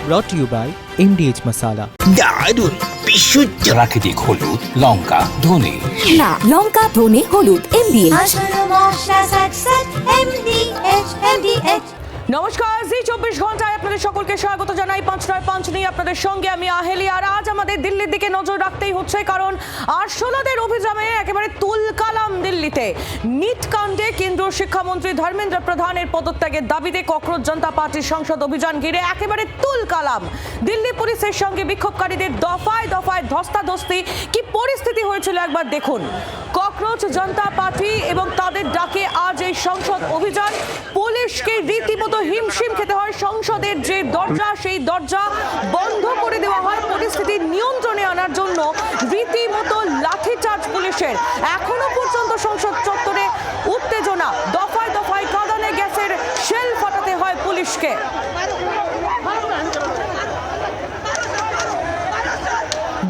brought to you by MDH Masala. দারুণ বিশুদ্ধ প্রাকৃতিক হলুদ লঙ্কা ধনে না লঙ্কা ধনে হলুদ MDH। নমস্কার, জি 24 ঘন্টায় আপনাদের সকলকে স্বাগত জানাই। 5:05 নিয়ে আপনাদের সঙ্গে আমি আহেলি। আর আজ আমাদের দিল্লির দিকে নজর রাখতেই হচ্ছে, কারণ আরশোলাদের অভিযানে একেবারে তুলকালাম দিল্লিতে। নিট কাণ্ডে কেন্দ্রীয় শিক্ষামন্ত্রী ধর্মেন্দ্র প্রধানের পদত্যাগের দাবিতে ককরোচ জনতা পার্টির সংসদ অভিযান ঘিরে একেবারে তুলকালাম। দিল্লি পুলিশের সঙ্গে বিক্ষোভকারীদের দফায় দফায় ধস্তাধস্তি। কি পরিস্থিতি হয়েছিল একবার দেখুন। ককরোচ জনতা পার্টি এবং তাদের ডাকে আজ এই সংসদ অভিযান। পুলিশকে রীতিমতো হিমশিম খেতে হয়। সংসদের যে দরজা, সেই দরজা বন্ধ করে দেওয়া হয় পরিস্থিতি নিয়ন্ত্রণে আনার জন্য। রীতিমতো লাঠিচার্জ পুলিশের। এখনো পর্যন্ত সংসদ চত্বরে উত্তেজনা। দফায় দফায় কাঁদানে গ্যাসের শেল ফাটাতে হয় পুলিশকে।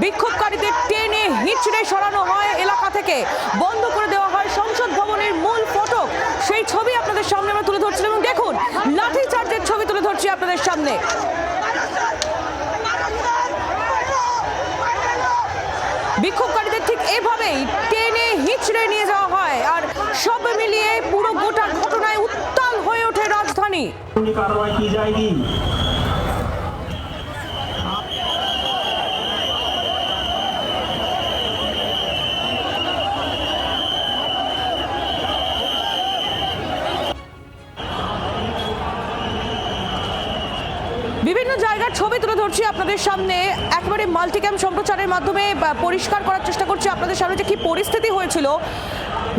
বিক্ষোভকারীদের টেনে হিঁচড়ে সরানো হয় এলাকা থেকে। বন্ধ করে দেওয়া হয় সংসদ ভবনের মূল ফটক। সেই ছবি আপনাদের সামনে আমরা তুলে ধরছিলাম এবং দেখুন লাঠি চার্জের ছবি তুলে ধরছি আপনাদের সামনে। বিক্ষোভকারীদের ঠিক এভাবেই টেনে হিঁচড়ে নিয়ে যাওয়া হয়। আর সব মিলিয়ে পুরো গোটা ঘটনায় উত্তাল হয়ে ওঠে রাজধানী। कार्रवाई की जाएगी। বিভিন্ন জায়গার ছবি তুলে ধরছি আপনাদের সামনে, একেবারে মাল্টিক্যাম সম্প্রচারের মাধ্যমে পরিষ্কার করার চেষ্টা করছি আপনাদের সামনে যে কি পরিস্থিতি হয়েছিল।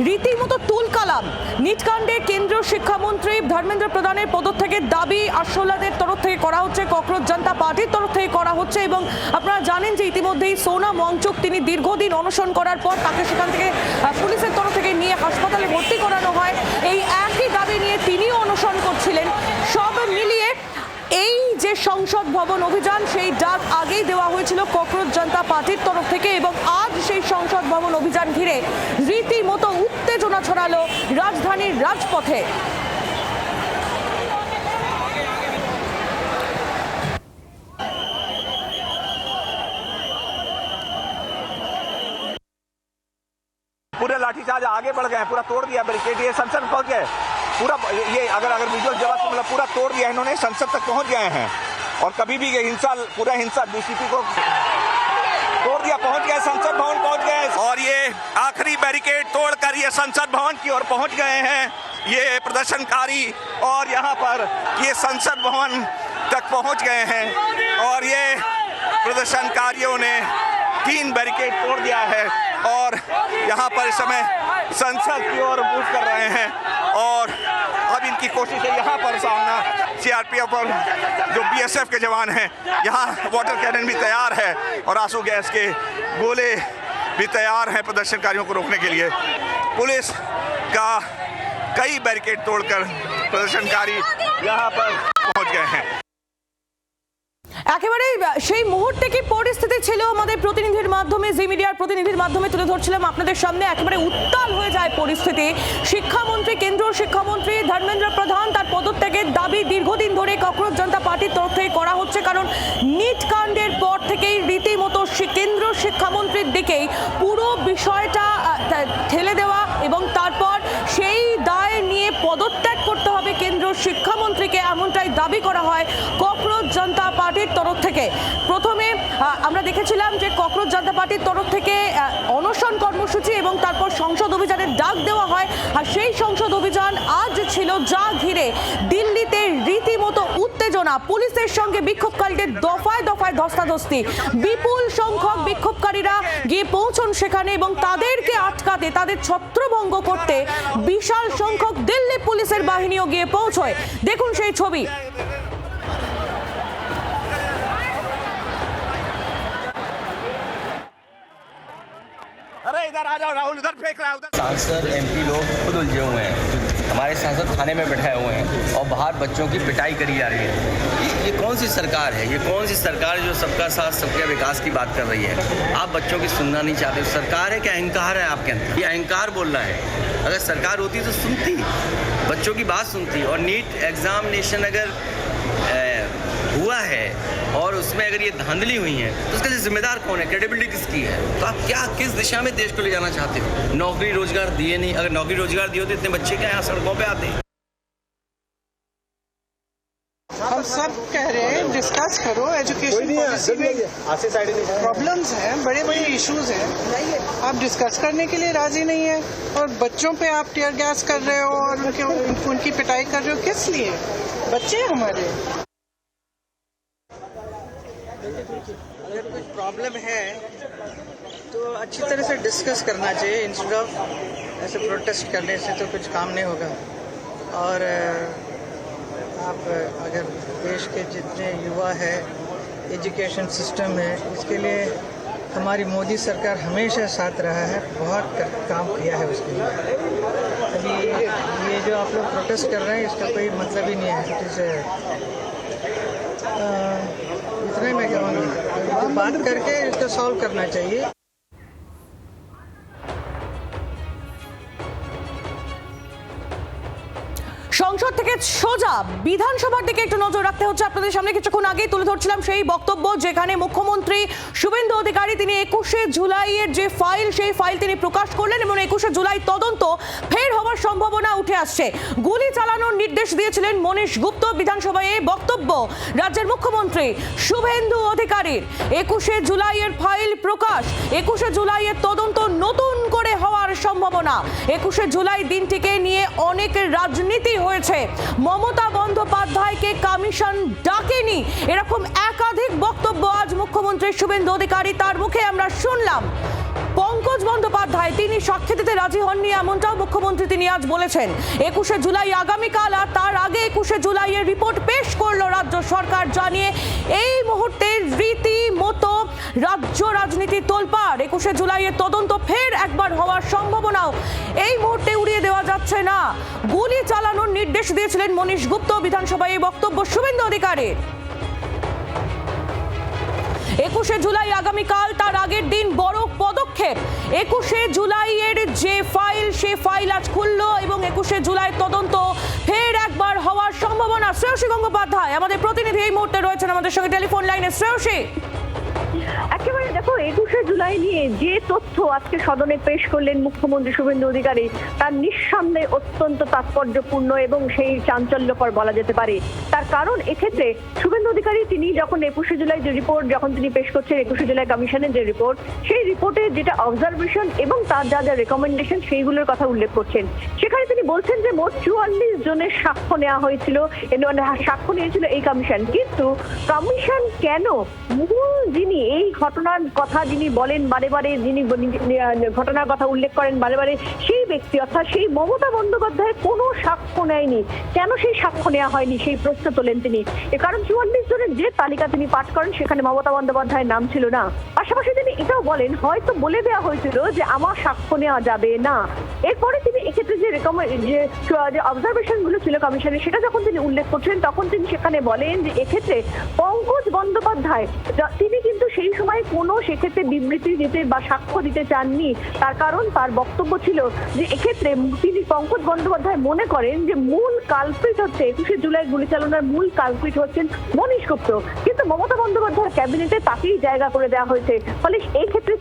রীতিমতো তুলকালাম। নিটকাণ্ডে কেন্দ্রীয় শিক্ষামন্ত্রী ধর্মেন্দ্র প্রধানের পদত্যাগের দাবি আরশোলাদের তরফ থেকে করা হচ্ছে, ককরোচ জনতা পার্টির তরফ থেকে করা হচ্ছে। এবং আপনারা জানেন যে ইতিমধ্যেই সোনাম ওয়াংচুক, তিনি দীর্ঘদিন অনশন করার পর তাকে সেখান থেকে পুলিশের তরফ থেকে নিয়ে হাসপাতালে ভর্তি করানো হয়। এই একই দাবি নিয়ে তিনিও অনশন করছিলেন। সব মিলিয়ে এই যে সংসদ ভবন অভিযান, সেই ডাক আগেই দেওয়া হয়েছিল ককরোচ জনতা পার্টির তরফ থেকে। এবং আজ সেই সংসদ ভবন অভিযান ঘিরে রীতিমতো উত্তেজনা ছড়ালো রাজধানীর রাজপথে। पूरे लाठीचार्ज आगे बढ़ गए हैं, पूरा तोड़ दिया बैरिकेड। ये संसद पहुंच गए पूरा। ये अगर विजुअल जवाब से मतलब पूरा तोड़ दिया इन्होंने, संसद तक पहुंच गए हैं। और कभी भी हिंसा, पूरा हिंसा डीसीपी को तोड़ दिया, पहुंच गए संसद भवन पहुंच गए। और ये आखिरी बैरिकेड तोड़कर ये संसद भवन की ओर पहुंच गए हैं ये प्रदर्शनकारी। और यहाँ पर ये संसद भवन तक पहुंच गए हैं और ये प्रदर्शनकारियों ने 3 बैरिकेड तोड़ दिया है और यहाँ पर इस समय संसद की ओर मूव कर रहे हैं। और अब इनकी कोशिश है यहाँ पर सामना सीआरपीएफ और जो बीएसएफ के जवान हैं, यहाँ वाटर कैनन भी तैयार है और आंसू गैस के गोले भी तैयार हैं प्रदर्शनकारियों को रोकने के लिए। पुलिस का कई बैरिकेड तोड़कर प्रदर्शनकारी यहाँ पर पहुँच गए हैं। একেবারে সেই মুহূর্তে কি পরিস্থিতি ছিল আমাদের প্রতিনিধির মাধ্যমে, জি মিডিয়ার প্রতিনিধির মাধ্যমে তুলে ধরছিলাম আপনাদের সামনে। একেবারে উত্তাল হয়ে যায় পরিস্থিতি। শিক্ষামন্ত্রী, কেন্দ্রীয় শিক্ষামন্ত্রী ধর্মেন্দ্র প্রধান, তার পদত্যাগের দাবি দীর্ঘদিন ধরে ককরোচ জনতা পার্টির তরফ থেকে করা হচ্ছে। কারণ নিট কাণ্ডের পর থেকেই রীতিমতো কেন্দ্রীয় শিক্ষামন্ত্রীর দিকেই পুরো বিষয়টা ঠেলে দেওয়া এবং তারপর সেই দায় নিয়ে পদত্যাগ করতে হবে কেন্দ্রীয় শিক্ষামন্ত্রীকে, এমনটাই দাবি করা হয় ককরোচ জনতা পার্টির তরফ থেকে। প্রথমে আমরা দেখেছিলাম যে ককরোচ জনতা পার্টির তরফ থেকে অনশন কর্মসূচি এবং তারপর সংসদ অভিযানের ডাক দেওয়া হয়। আর সেই সংসদ অভিযান আজ ছিল, যা ঘিরে দিল্লিতে রীতিমতো উত্তেজনা। পুলিশের সঙ্গে বিক্ষোভকারীদের দফায় দফায় ধস্তাধস্তি। বিপুল সংখ্যক বিক্ষোভকারীরা গিয়ে পৌঁছন সেখানে এবং তাদেরকে আটকাতে, তাদের ছত্রভঙ্গ করতে বিশাল সংখ্যক দিল্লি পুলিশের বাহিনীও গিয়ে পৌঁছয়। দেখুন সেই ছবি। अरे इधर आ जाओ राहुल, इधर फेंक रहा है उधर। सांसद एमपी लोग खुद उलझे हुए हैं। हमारे सांसद थाने में बैठे हुए हैं और बाहर बच्चों की पिटाई करी जा रही है। ये कौन सी सरकार है? ये कौन सी सरकार जो सबका साथ सबके विकास की बात कर रही है? आप बच्चों की सुनना नहीं चाहते। सरकार है कि अहंकार है आपके अंदर? ये अहंकार बोल रहा है। अगर सरकार होती तो सुनती, बच्चों की बात सुनती। और नीट एग्जामिनेशन अगर हुआ है और उसमें अगर ये धांधली हुई है तो उसका जिम्मेदार कौन है, क्रेडिबिलिटी किसकी है? तो आप क्या किस दिशा में देश को ले जाना चाहते हो? नौकरी रोजगार दिए नहीं, अगर नौकरी रोजगार दिए तो इतने बच्चे क्या यहाँ सड़कों पे आते हैं? हम सब कह रहे हैं डिस्कस करो, एजुकेशन पॉलिसी में प्रॉब्लम्स हैं, बड़े बड़े इश्यूज हैं, आप डिस्कस करने के लिए राजी नहीं है और बच्चों पे आप टीयर गैस कर रहे हो और उनकी पिटाई कर रहे हो, किस लिए? बच्चे हैं हमारे। अगर कुछ प्रॉब्लम है तो अच्छी तरह से डिस्कस करना चाहिए, इंस्टेड ऑफ ऐसे प्रोटेस्ट करने से तो कुछ काम नहीं होगा। और आप अगर देश के जितने युवा है, एजुकेशन सिस्टम है, इसके लिए हमारी मोदी सरकार हमेशा साथ रहा है, बहुत काम किया है उसके लिए। अभी ये जो आप लोग प्रोटेस्ट कर रहे हैं इसका कोई मतलब ही नहीं है। इतने में कहूँगी बात करके इसको सॉल्व करना चाहिए। সংসদ থেকে সোজা বিধানসভার দিকে একটু নজর রাখতে হচ্ছে। আপনাদের সামনে কিছুক্ষণ আগেই তুলে ধরছিলাম সেই বক্তব্য, যেখানে মুখ্যমন্ত্রী শুভেন্দু অধিকারী তিনি 21শে জুলাইয়ের যে ফাইল, সেই ফাইল তিনি প্রকাশ করলেন এবং 21শে জুলাই তদন্ত ফের হওয়ার সম্ভাবনা উঠে আসছে। গুলি চালানোর নির্দেশ দিয়েছিলেন মনীশ গুপ্ত। বিধানসভায় এই বক্তব্য রাজ্যের মুখ্যমন্ত্রী শুভেন্দু অধিকারীর। 21শে জুলাইয়ের ফাইল প্রকাশ, 21শে জুলাইয়ের তদন্ত নতুন করে হওয়ার সম্ভাবনা। 21শে জুলাই দিনটিকে নিয়ে অনেক রাজনীতি হয়েছে। মমতা বন্দ্যোপাধ্যায়কে কমিশন ডাকেনি, এরকম একাধিক বক্তব্য আজ মুখ্যমন্ত্রী শুভেন্দু অধিকারী তার মুখে আমরা শুনলাম। পঙ্কজ বন্দ্যোপাধ্যায় তিনি সাক্ষী দিতে রাজি হননি, এমনটাও মুখ্যমন্ত্রী তিনি আজ বলেছেন। 21শে জুলাই আগামীকাল, আর তার আগে 21শে জুলাইয়ের রিপোর্ট পেশ করলো রাজ্য সরকার, জানিয়ে এই মুহূর্তে রীতিমতো রাজ্য রাজনীতি তোলপাড়। 21শে জুলাইয়ের তদন্ত ফের একবার হওয়ার সম্ভাবনাও এই মুহূর্তে উড়িয়ে দেওয়া যাচ্ছে না। গুলি চালানোর নির্দেশ দিয়েছিলেন মনীশ গুপ্ত। বিধানসভায় এই বক্তব্য শুভেন্দু অধিকারীর। 21শে জুলাই আগামীকাল, তার আগের দিন বড় পদক্ষেপ। 21শে জুলাইয়ের যে ফাইল, সে ফাইল আজ খুললো এবং 21শে জুলাই তদন্ত ফের একবার হওয়ার সম্ভাবনা। শ্রেয়সী গঙ্গোপাধ্যায় আমাদের প্রতিনিধি এই মুহূর্তে রয়েছেন আমাদের সঙ্গে টেলিফোন লাইনে। শ্রেয়সী, একেবারে দেখো 21শে জুলাই নিয়ে যে তথ্য আজকে সদনে পেশ করলেন মুখ্যমন্ত্রী শুভেন্দু অধিকারী, তার নিঃসন্দেহে অত্যন্ত তাৎপর্যপূর্ণ এবং সেই চাঞ্চল্যকর বলা যেতে পারে। তার কারণ এক্ষেত্রে শুভেন্দু অধিকারী তিনি যখন 21শে জুলাই যে রিপোর্ট যখন তিনি পেশ করছেন, 21শে জুলাই কমিশনের যে রিপোর্ট, সেই রিপোর্টে যেটা অবজারভেশন এবং তার যা যা রেকমেন্ডেশন সেইগুলোর কথা উল্লেখ করছেন। সেখানে তিনি বলছেন যে মোট 44 জনের সাক্ষ্য নেওয়া হয়েছিল, সাক্ষ্য নিয়েছিল এই কমিশন। কিন্তু কমিশন কেন মূল যিনি এই ঘটনার কথা যিনি বলেন বারে বারে, যিনি ঘটনার কথা উল্লেখ করেন বারে বারে, সেই ব্যক্তি অর্থাৎ সেই মমতা বন্দ্যোপাধ্যায় কোনো সাক্ষ্য নেয়নি, কেন সেই সাক্ষ্য নেওয়া হয়নি সেই প্রশ্ন তোলেন তিনি। কারণ 44 জনের যে তালিকা তিনি পাঠ করেন সেখানে মমতা বন্দ্যোপাধ্যায়ের নাম ছিল না। পাশাপাশি তিনি এটাও বলেন হয়তো বলে দেওয়া হয়েছিল যে আমার সাক্ষ্য নেওয়া যাবে না। এরপরে তিনি এক্ষেত্রে যে অবজারভেশন গুলো ছিল কমিশনের, সেটা যখন তিনি উল্লেখ করছেন তখন তিনি সেখানে বলেন যে এক্ষেত্রে পঙ্কজ বন্দ্যোপাধ্যায় তিনি কিন্তু সেই সময় কোনো সেক্ষেত্রে বিবৃতি দিতে বা সাক্ষ্য দিতে চাননি। তার কারণ তার বক্তব্য ছিল যে এক্ষেত্রে তিনি পঙ্কজ বন্দ্যোপাধ্যায় মনে করেন যে মূল কালপ্রিট হচ্ছে 21শে জুলাই গুলি চালনার মূল কালপ্রিট হচ্ছেন মনীশ গুপ্ত, কিন্তু মমতা বন্দ্যোপাধ্যায়ের ক্যাবিনেটে তাকেই জায়গা করে দেওয়া হয়েছে, ফলে এই ক্ষেত্রে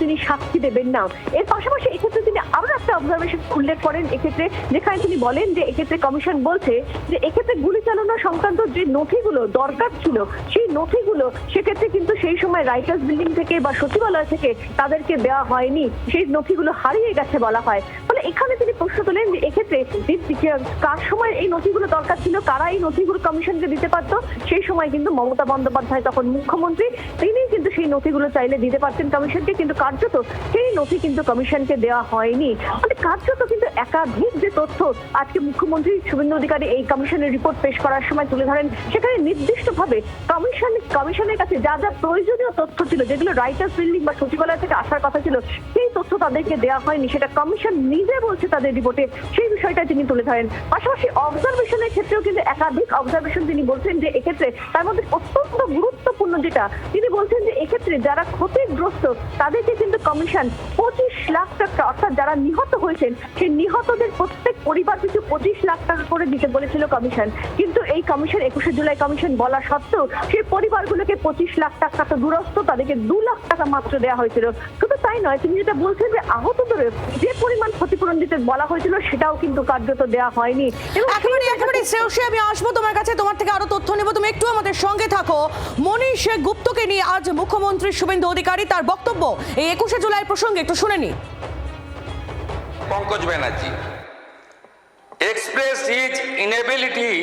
তিনি সাক্ষী দেবেন না। এর পাশাপাশি এক্ষেত্রে তিনি আরো একটা অবজারভেশন উল্লেখ করেন এক্ষেত্রে, যেখানে তিনি বলেন যে এক্ষেত্রে কমিশন বলছে যে এক্ষেত্রে গুলি চালনা সংক্রান্ত যে নথিগুলো দরকার ছিল সেই নথিগুলো সেক্ষেত্রে কিন্তু সেই সময় রাইটার্স বিল্ডিং থেকে বা সচিবালয় থেকে তাদেরকে দেওয়া হয়নি, সেই নথিগুলো হারিয়ে গেছে বলা হয়। ফলে এখানে তিনি প্রশ্ন তোলেন যে এক্ষেত্রে কার সময় এই নথিগুলো দরকার ছিল, কারা এই নথিগুলো কমিশনকে দিতে পারত। সেই সময় কিন্তু মমতা বন্দ্যোপাধ্যায় তখন মুখ্যমন্ত্রী, তিনি কিন্তু সেই নথিগুলো চাইলে দিতে পারতেন কমিশনকে, কিন্তু কার্যত সেই নথি কিন্তু কমিশনকে দেওয়া হয়নি। মানে কার্যত কিন্তু একাধিক যে তথ্য আজকে মুখ্যমন্ত্রী শুভেন্দু অধিকারী এই কমিশনের রিপোর্ট পেশ করার সময় তুলে ধরেন, সেখানে নির্দিষ্টভাবে কমিশনের কাছে যা যা প্রয়োজনীয় তথ্য ছিল ছিল, যেগুলো রাইটার্স বিল্ডিং বা সচিবালয় থেকে আসার কথা ছিল, সেই তথ্য তাদেরকে দেওয়া হয়নি, সেটা কমিশন নিজে বলছে তাদের রিপোর্টে, সেই বিষয়টা তিনি তুলে ধরেন। পাশাপাশি অবজারভেশনের ক্ষেত্রেও কিন্তু একাধিক অবজারভেশন তিনি বলছেন যে এক্ষেত্রে তার মধ্যে অত্যন্ত গুরুত্বপূর্ণ যেটা তিনি বলছেন যে এক্ষেত্রে যারা ক্ষতিগ্রস্ত তাদেরকে কিন্তু কমিশন 25 লাখ টাকা, অর্থাৎ যারা নিহত হয়েছেন সেই নিহতদের প্রত্যেক পরিবার পিছু 25 লাখ টাকা করে দিতে বলেছিল কমিশন। কিন্তু এই কমিশন 21শে জুলাই কমিশন বলা সত্ত্বেও সেই পরিবারগুলোকে 25 লাখ টাকা তো দূরস্থ, তাদেরকে 2 লাখ টাকা মাত্র দেওয়া হয়েছিল। শুধু তাই নয়, তিনি যেটা বলছেন যে আহতদের যে পরিমাণ ক্ষতিপূরণ দিতে বলা হয়েছিল সেটাও কিন্তু কার্যত দেওয়া হয়নি। একেবারে শ্রেয়সী, আমি আসবো তোমার কাছে, তোমার থেকে আরো তথ্য নেব, তুমি একটু আমাদের সঙ্গে থাকো। মনীষ গুপ্তকে নিয়ে আজ মুখ্যমন্ত্রী শুভেন্দু অধিকারী তার বক্তব্য এই 21শে জুলাই প্রসঙ্গে একটু শুনে নি। Pankaj Banerjee expressed his inability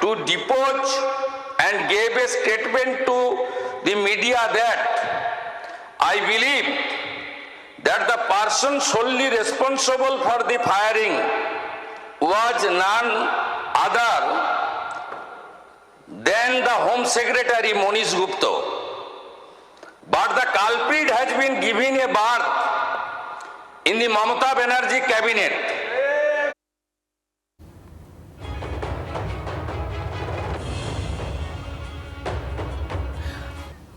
to depose and gave a statement to the media that I believe that the person solely responsible for the firing was none other than the Home Secretary Monish Gupta, but the culprit has been given a berth in the Mamata Banerjee cabinet.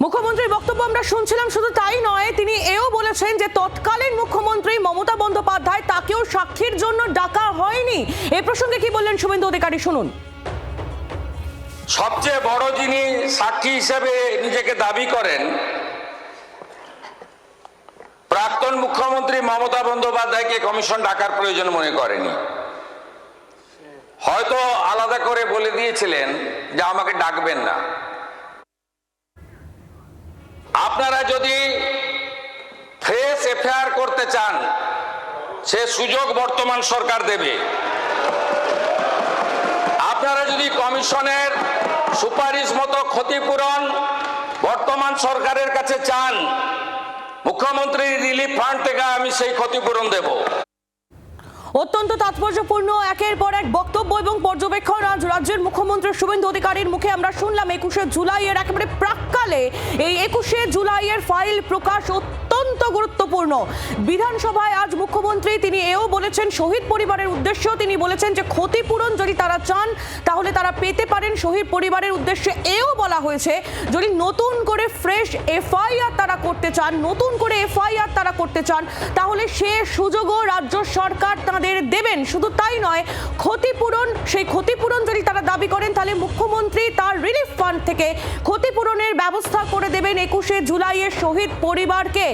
মুখ্যমন্ত্রীর বক্তব্য আমরা শুনছিলাম, শুধু তাই নয়, তিনি এও বলেছেন যে তৎকালীন মুখ্যমন্ত্রী মমতা বন্দ্যোপাধ্যায় তাকেও সাক্ষীর জন্য ডাকা হয়নি। এই প্রসঙ্গে কি বললেন শুভেন্দু অধিকারী, শুনুন। সবচেয়ে বড় যিনি সাক্ষী হিসেবে নিজেকে দাবি করেন প্রাক্তন মুখ্যমন্ত্রী মমতা বন্দ্যোপাধ্যায়কে কমিশন ডাকার প্রয়োজন মনে করেনি। হয়তো আলাদা করে বলে দিয়েছিলেন যে আমাকে ডাকবেন না। আপনারা যদি ফ্রেশ এফআইআর করতে চান সে সুযোগ বর্তমান সরকার দেবে। আপনারা যদি কমিশনের সুপারিশ মতো ক্ষতিপূরণ বর্তমান সরকারের কাছে চান, মুখ্যমন্ত্রী রিলিফ ফান্ড থেকে আমি সেই ক্ষতিপূরণ দেব। অত্যন্ত তাৎপর্যপূর্ণ একের পর এক বক্তব্য এবং পর্যবেক্ষণ আজ রাজ্যের মুখ্যমন্ত্রী শুভেন্দু অধিকারীর মুখে আমরা শুনলাম। 21শে জুলাইয়ের একেবারে প্রাক্কালে এই 21শে জুলাইয়ের ফাইল প্রকাশ অত্যন্ত গুরুত্বপূর্ণ। বিধানসভায় আজ মুখ্যমন্ত্রী তিনি এও বলেছেন, শহীদ পরিবারের উদ্দেশ্যেও তিনি বলেছেন যে ক্ষতিপূরণ যদি তারা চান তাহলে তারা পেতে পারেন। শহীদ পরিবারের উদ্দেশ্যে এও বলা হয়েছে যদি নতুন করে ফ্রেশ এফআইআর তারা করতে চান, নতুন করে এফআইআর তারা করতে চান তাহলে সে সুযোগও রাজ্য সরকার তাদের দেবেন। শুধু তাই নয়, ক্ষতিপূরণ, সেই ক্ষতিপূরণ যদি তারা দাবি করেন তাহলে মুখ্যমন্ত্রী তার রিলিফ ফান্ড থেকে ক্ষতিপূরণের ব্যবস্থা করে দেবেন 21শে জুলাইয়ের শহীদ পরিবারকে।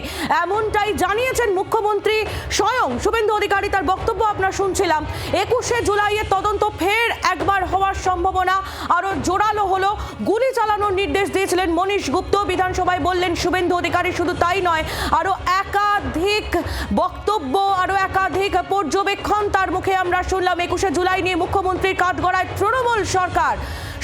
এমনটাই জানিয়েছেন মুখ্যমন্ত্রী স্বয়ং শুভেন্দু অধিকারী, তার বক্তব্য আপনারা শুনছিলাম। 21শে জুলাইয়ের তদন্ত ফের একবার হওয়ার সম্ভাবনা আরো জোরালো হলো। গুলি চালানোর নির্দেশ দিয়েছিলেন মনীশ গুপ্ত, বিধানসভায় বললেন শুভেন্দু অধিকারী। শুধু তাই নয়, আরো একাধিক বক্তব্য, আরো একাধিক পর্যবেক্ষণ তার মুখে আমরা শুনলাম। 21শে জুলাই নিয়ে মুখ্যমন্ত্রীর কাঠগড়ায় তৃণমূল সরকার।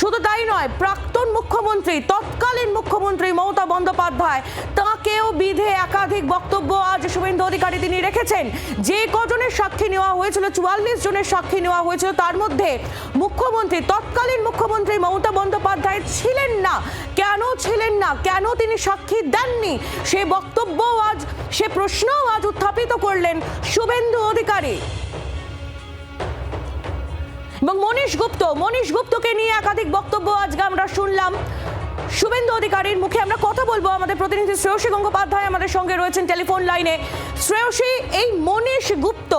শুধু তাই নয়, প্রাক্তন মুখ্যমন্ত্রী, তৎকালীন মুখ্যমন্ত্রী মমতা বন্দ্যোপাধ্যায়, তাকেও বিধে একাধিক বক্তব্য আজ শুভেন্দু অধিকারী তিনি রেখেছেন। যে কজনের সাক্ষী নেওয়া হয়েছিল, 44 জনের সাক্ষী নেওয়া হয়েছিল, তার মধ্যে মুখ্যমন্ত্রী, তৎকালীন মুখ্যমন্ত্রী মমতা বন্দ্যোপাধ্যায় ছিলেন না। কেন ছিলেন না, কেন তিনি সাক্ষী দেননি, সে বক্তব্য আজ, সে প্রশ্নও আজ উত্থাপিত করলেন শুভেন্দু অধিকারী। এবং মনীশ গুপ্তকে নিয়ে একাধিক বক্তব্য আজকে আমরা শুনলাম শুভেন্দু অধিকারীর মুখে। আমরা কথা বলবো, আমাদের প্রতিনিধি শ্রেয়সী গঙ্গোপাধ্যায় আমাদের সঙ্গে রয়েছেন টেলিফোন লাইনে। শ্রেয়সী, এই মনীশ গুপ্ত,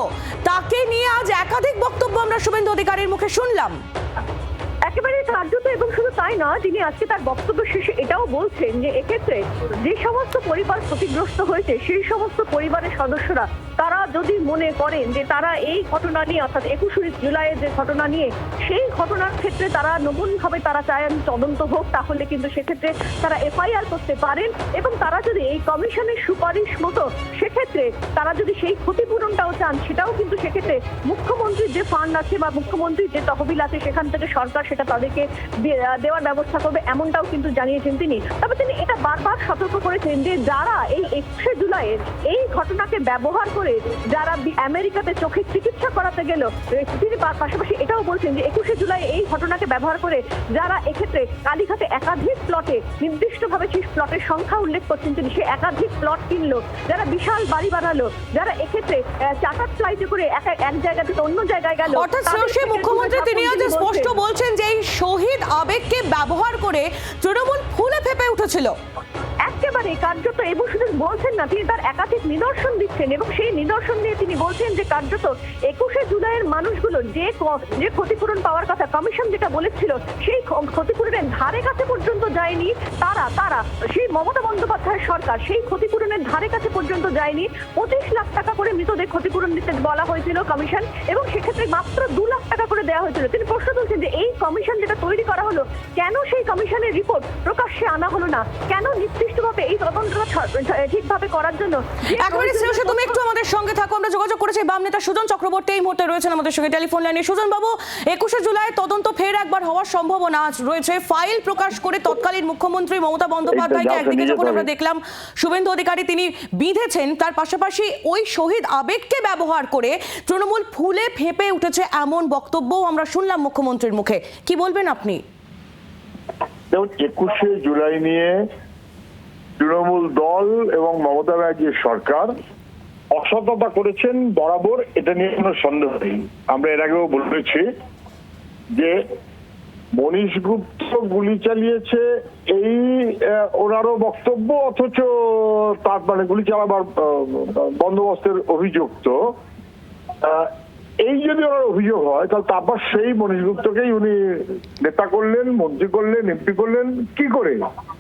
তাকে নিয়ে আজ একাধিক বক্তব্য আমরা শুভেন্দু অধিকারীর মুখে শুনলাম। একেবারে কার্যত, এবং শুধু তাই নয়, তিনি আজকে তার বক্তব্য শেষে এটাও বলছেন যে এক্ষেত্রে যে সমস্ত পরিবার ক্ষতিগ্রস্ত হয়েছে সেই সমস্ত পরিবারের সদস্যরা তারা যদি মনে করেন যে তারা এই ঘটনা নিয়ে, অর্থাৎ 21শে জুলাইয়ের যে ঘটনা নিয়ে, সেই ঘটনার ক্ষেত্রে তারা নতুনভাবে তারা চান তদন্ত হোক, তাহলে কিন্তু সেক্ষেত্রে তারা এফআইআর করতে পারেন। এবং তারা যদি এই কমিশনের সুপারিশ মতো সেক্ষেত্রে তারা যদি সেই ক্ষতিপূরণটাও চান, সেটাও কিন্তু সেক্ষেত্রে মুখ্যমন্ত্রীর যে ফান্ড আছে বা মুখ্যমন্ত্রীর যে তহবিল আছে সেখান থেকে সরকার সেটা তাদেরকে দেওয়ার ব্যবস্থা করবে, এমনটাও কিন্তু জানিয়েছেন তিনি। তবে তিনি এটা বারবার সতর্ক করেছেন যে যারা এই 21শে জুলাইয়ের এই ঘটনাকে ব্যবহার করে যারা আমেরিকাতে চোখের চিকিৎসা করাতে গেল, তিনি পাশাপাশি এটাও বলছেন যে 21শে জুলাই এই ঘটনাকে ব্যবহার করে যারা এক্ষেত্রে কালীঘাটে একাধিক প্লটে নির্দিষ্টভাবে সেই প্লটের সংখ্যা উল্লেখ করছেন তিনি, সে একাধিক প্লট কিনলো, যারা বিশাল বাড়ি বানালো, যারা এক্ষেত্রে চার্টার ফ্লাইটে করে এক জায়গা থেকে অন্য জায়গায় গেল। অর্থাৎ শ্রেয়সী মুখ্যমন্ত্রী তিনি আজ স্পষ্ট বলছেন যে এই শহীদ আবেগকে ব্যবহার করে তৃণমূল ফুলে ফেপে উঠেছিল। একেবারে কার্যত, এবং শুধু বলছেন না, তিনি তার একাধিক নিদর্শন দিচ্ছেন এবং সেই নিদর্শন দিয়ে তিনি বলছেন যে কার্যত 21শে জুলাইয়ের মানুষগুলো যে ক্ষতিপূরণ পাওয়ার কথা কমিশন যেটা বলেছিল সেই ক্ষতিপূরণের ধারে কাছে পর্যন্ত যায়নি তারা সেই মমতা বন্দ্যোপাধ্যায়ের সরকার সেই ক্ষতিপূরণের ধারে কাছে পর্যন্ত যায়নি। 25 লাখ টাকা করে মৃতদের ক্ষতিপূরণ দিতে বলা হয়েছিল কমিশন, এবং সেক্ষেত্রে মাত্র 2 লাখ টাকা করে দেওয়া হয়েছিল। তিনি প্রশ্ন তুলছেন যে এই কমিশন যেটা তৈরি করা হলো, কেন সেই কমিশনের রিপোর্ট প্রকাশ্যে আনা হলো না, কেন নির্দিষ্টভাবে এই তদন্তটা ঠিকভাবে করার জন্য। একেবারে শ্রেয়সী, তুমি একটু আমাদের সঙ্গে থাকো। আমরা যোগাযোগ করেছি বাম নেতা সুজন চক্রবর্তী এই মুহূর্তে রয়েছেন আমাদের সঙ্গে টেলিফোন লাইনে। সুজন বাবু, 21শে জুলাই তদন্ত ফের একবার হওয়ার সম্ভাবনা রয়েছে। ফাইল প্রকাশ করে তৎকালীন মুখ্যমন্ত্রী মমতা বন্দ্যোপাধ্যায়কে একদিকে যখন আমরা দেখলাম শুভেন্দু অধিকারী তিনি বিঁধেছেন, তার পাশাপাশি ওই শহীদ আবেগকে ব্যবহার করে তৃণমূল ফুলে ফেঁপে উঠেছে এমন বক্তব্যও আমরা শুনলাম মুখ্যমন্ত্রীর মুখে। কি বলবেন আপনি? যেমন 21শে জুলাই নিয়ে তৃণমূল দল এবং মমতা ব্যানার্জির সরকার অসততা করেছেন বরাবর, এটা নিয়ে কোনো সন্দেহ নেই। আমরা এর আগেও বলেছি যে মনীষ গুপ্ত গুলি চালিয়েছে এই ওনারও বক্তব্য, অথচ তার মানে গুলি চালাবার বন্দোবস্তের অভিযুক্ত এই যদি ওনার অভিযোগ হয়, তাহলে তারপর সেই মনীষ গুপ্তকেই উনি নেতা করলেন, মন্ত্রী করলেন, এমপি করলেন কি করে?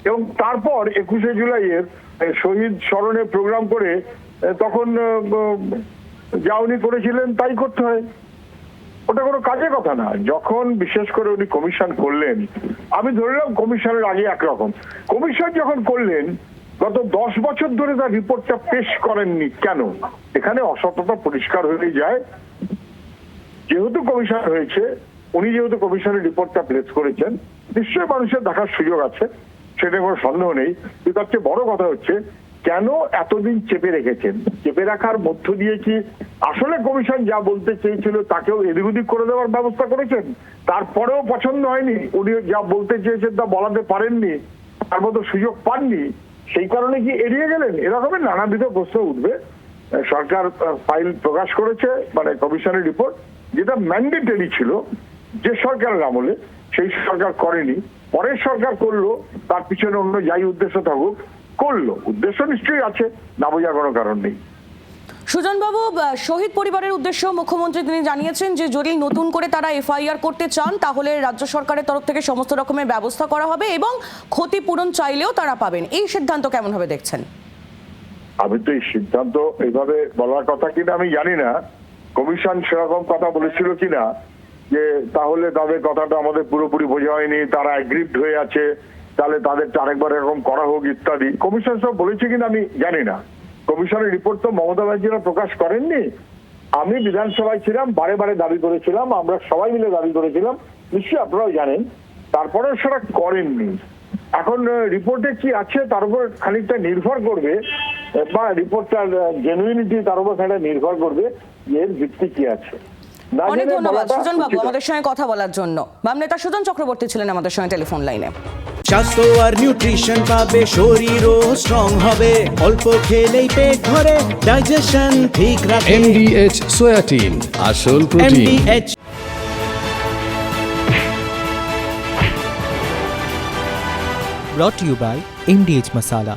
এবং তারপর 21শে জুলাইয়ের শহীদ স্মরণে প্রোগ্রাম করে তখন যা উনি করেছিলেন তাই করতে হয়, ওটা কোনো কাজের কথা না। যখন বিশেষ করে উনি কমিশন করলেন, আমি ধরলাম কমিশনের আগে একরকম, কমিশন যখন করলেন গত 10 বছর ধরে তার রিপোর্টটা পেশ করেননি কেন? এখানে অসততা পরিষ্কার হয়ে যায়। যেহেতু কমিশন হয়েছে, উনি যেহেতু কমিশনের রিপোর্টটা প্লেস করেছেন, নিশ্চয়ই মানুষের দেখার সুযোগ আছে, সেটা কোনো সন্দেহ নেই। কিন্তু তার চেয়ে বড় কথা হচ্ছে কেন এতদিন চেপে রেখেছেন? চেপে রাখার মধ্য দিয়ে কি আসলে কমিশন যা বলতে চেয়েছিল তাকেও এদিক ওদিক করে দেওয়ার ব্যবস্থা করেছেন? তারপরেও পছন্দ হয়নি, উনি যা বলতে চেয়েছেন তা বলাতে পারেননি, তার মতো সুযোগ পাননি, সেই কারণে কি এড়িয়ে গেলেন? এরকমের নানাবিধ প্রশ্ন উঠবে। সরকার ফাইল প্রকাশ করেছে, মানে কমিশনের রিপোর্ট, যেটা ম্যান্ডেটরি ছিল যে সরকারের আমলে, সেই সরকার করেনি, পরের সরকার করলো, তার পিছনে অন্য যাই উদ্দেশ্য থাকুক করলো, উদ্দেশ্য নিশ্চয়ই আছে, না বোঝার কোনো কারণ নেই। সুজন বাবু, শহীদ পরিবারের উদ্দেশ্য মুখ্যমন্ত্রী তিনি জানিয়েছেন যে যদি নতুন করে তারা এফআইআর করতে চান তাহলে রাজ্য সরকারের তরফ থেকে সমস্ত রকমের ব্যবস্থা করা হবে এবং ক্ষতিপূরণ চাইলেও তারা পাবেন। এই সিদ্ধান্ত কেমন ভাবে দেখছেন? আমি তো এই সিদ্ধান্ত এইভাবে বলার কথা কিনা আমি জানি না, কমিশন সেরকম কথা বলেছিল কিনা, যে তাহলে তাদের কথাটা আমাদের পুরোপুরি বোঝা হয়নি, তারা অ্যাগ্রিড হয়ে আছে, তাহলে তাদেরটা আরেকবার এরকম করা হোক ইত্যাদি, কমিশন সব বলেছে কিনা আমি জানি না। কমিশনের রিপোর্ট তো মমতা ব্যানার্জিরা প্রকাশ করেননি। আমি বিধানসভায় ছিলাম, বারে বারে দাবি করেছিলাম, আমরা সবাই মিলে দাবি করেছিলাম, নিশ্চয়ই আপনারাও জানেন, তারপরেও সেটা করেননি। এখন রিপোর্টে কি আছে তার উপর খানিকটা নির্ভর করবে, বা রিপোর্টটার জেনুইনিটি তার উপর খানিকটা নির্ভর করবে, এর ভিত্তি কি আছে। অনেক ধন্যবাদ সুজন বাবু আমাদের সঙ্গে কথা বলার জন্য। বাম নেতা সুজন চক্রবর্তী ছিলেন আমাদের সঙ্গে টেলিফোন লাইনে। স্বাস্থ্য আর নিউট্রিশন পাবে, শরীরও স্ট্রং হবে, অল্প খেলেই পেট ভরে, ডাইজেশন ঠিক রাখে। MDH সোয়াটিন, আসল protein. MDH brought to you by MDH Masala।